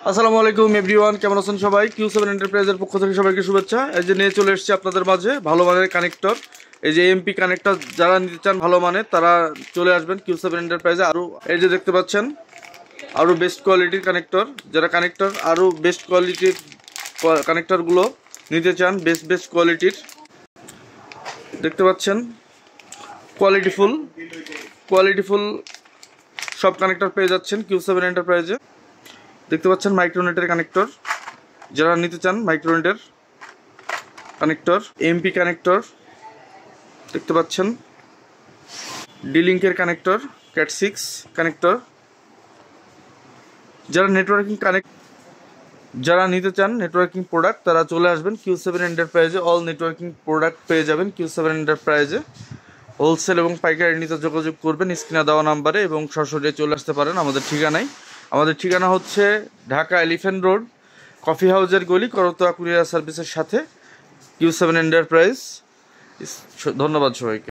আসসালামু আলাইকুম এভরিওয়ান, কেমন আছেন সবাই? কিউ7 এন্টারপ্রাইজের পক্ষ থেকে সবাইকে শুভেচ্ছা। এই যে নিয়ে চলে এসেছি আপনাদের মাঝে ভালো মানের কানেক্টর। এই যে এমপি কানেক্টর যারা নিতে চান ভালো মানের তারা চলে আসবেন কিউ7 এন্টারপ্রাইজে। আরও এই যে দেখতে পাচ্ছেন আরও বেস্ট কোয়ালিটির কানেক্টর, যারা কানেক্টর আরও বেস্ট কোয়ালিটির কানেক্টরগুলো নিতে চান, বেস্ট কোয়ালিটির দেখতে পাচ্ছেন। কোয়ালিটিফুল সব কানেক্টর পেয়ে যাচ্ছেন কিউ7 এন্টারপ্রাইজে। দেখতে পাচ্ছেন মাইক্রোনেটের কানেক্টর, যারা নিতে চান মাইক্রোনেটের কানেক্টর, এমপি কানেক্টর দেখতে পাচ্ছেন, ডিলিঙ্কের কানেক্টর, ক্যাট6 কানেক্টর। যারা নিতে চান নেটওয়ার্কিং প্রোডাক্ট তারা চলে আসবেন কিউ7 এন্টারপ্রাইজে। অল নেটওয়ার্কিং প্রোডাক্ট পেয়ে যাবেন কিউ7 এন্টারপ্রাইজে। হোলসেল এবং পাইকারি নিতে যোগাযোগ করবেন স্ক্রিনে দেওয়া নাম্বারে এবং সরাসরি চলে আসতে পারেন আমাদের ঠিকানা হচ্ছে ঢাকা এলিফ্যান্ট রোড, কফি হাউসের গলি, করতোয়া কুরিয়ার সার্ভিসের সাথে, কিউ7 এন্টারপ্রাইজ। ধন্যবাদ সবাইকে।